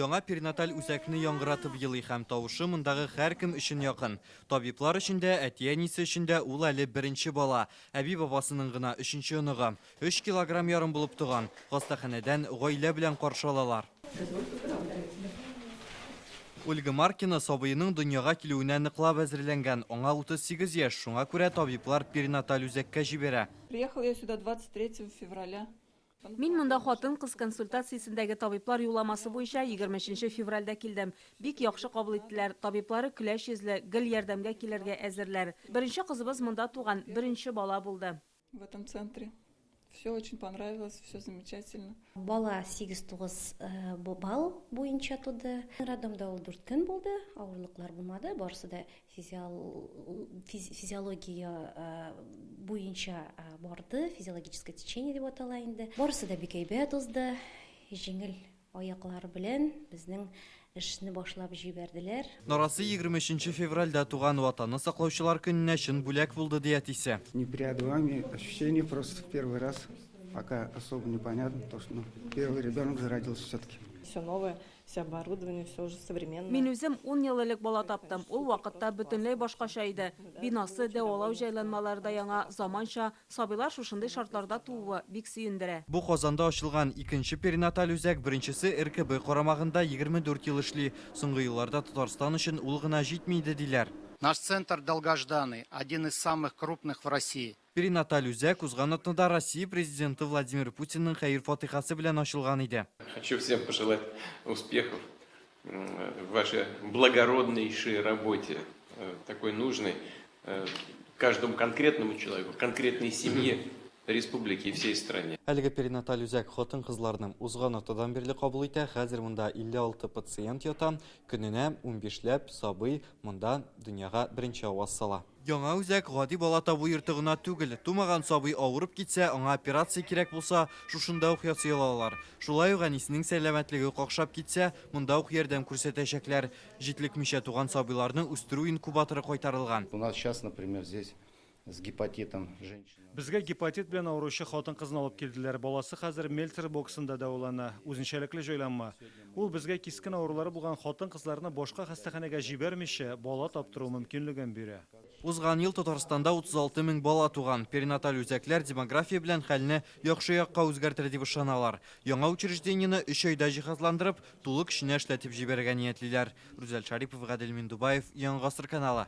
Яңа перинаталь үзәкне яңгыратып елый һәм тавышы мындагы һәркем өчен якын. Табиблар өчен дә, әти-әнисе өчен дә ул әле беренче бала. Әби бабасының гына 3нче оныгы. 3 килограмм ярым булып туган. Хастаханәдән гаилә белән каршы алалар. Ольга Маркина сабыйының дөньяга килүенә ныклап әзерләнгән. Аңа 38 яшь, шуңа күрә табиблар перинаталь үзәккә җибәрә. Приехала я сюда 23 февраля. Мин монда хатын-кыз консультациясендәге табиблар юламасы буенча 23 февральдә килдем. Бик яхшы кабул иттеләр. Табиблары көләч йөзле, гел ярдәмгә килергә әзерләр. Беренче кызыбыз монда туган, беренче бала булды. В этом центре. Все очень понравилось, все замечательно. Бала 8-9 бал буенча туды. Радомда ул 4 көн булды, авырлыклар булмады. Барысы да физиология буенча барды, физиологическое течение дип атала инде. Барысы да бик әйбәт узды. Җиңел аяклар белән безнең эшне башлап җибәрделәр. Нарасы 23 февральдә туган ватанны саклаучылар көненә чын бүләк булды ди әтисе. Непреодолимые ощущения просто в первый раз. Пока особо непонятно, то что первый ребенок зародился все-таки. Все новое, все оборудование, все уже современное. Мин үзем 10 ел элек бала таптым. Ул вакытта бөтенләй башкача иде. Бинасы, дәвалау җайланмалары да яңа, заманча, сабыйлар шушындый шартларда тууы бик сөендерә. Бу Казанда ачылган икенче перинаталь үзәк беренчесе РКБ карамагында 24 ел эшли. Соңгы елларда Татарстан өчен ул гына җитми иде диләр. Наш центр долгожданный, один из самых крупных в России. Перинаталь үзәк узган атнада Россия президенты Владимир Путинның хәйр фатихасы белән ачылган иде. Хочу всем пожелать успехов в вашей благороднейшей работе, такой нужной каждому конкретному человеку, конкретной семье, республике и всей стране. Әлеге перинаталь үзәк хатын-кызларның узган атадан бирле кабул итә. Хәзер монда 56 пациент ята. Көненә 15ләп сабый монда дөньяга беренче аваз сала. Яңа үзәк гади бала табу йортыгына түгел. Тумаган сабый авырып китсә, аңа операция кирәк булса, шушында ук ясый алалар. Шулай ук әнисенең сәламәтлеге какшап китсә, монда ук ярдәм күрсәтәчәкләр. Җитлекмичә туган сабыйларның үстерү инкубаторы кайтарылган. У нас сейчас, например, здесь с гепатитом женщина. Безгә гепатит белән авыручы хатын-кызны алып килделәр. Баласы хәзер Мельцер боксында дәвалана. Үзенчәлекле җайланма. Ул безгә кискен авырулары булган хатын-кызларны башка хастаханәгә җибәрмичә, бала таптыру мөмкинлеген бирә. Узган ел Татарстанда 36 мең бала туган. Перинаталь үзәкләр демография белән хәлне яхшы якка үзгәртер дип ышаналар. Яңа учреждениене 3 айда җиһазландырып, тулы көченә эшләтеп җибәргә ниятлиләр. Рүзәл Шарипов, Гадел Миндубаев, Яңа гасыр каналы.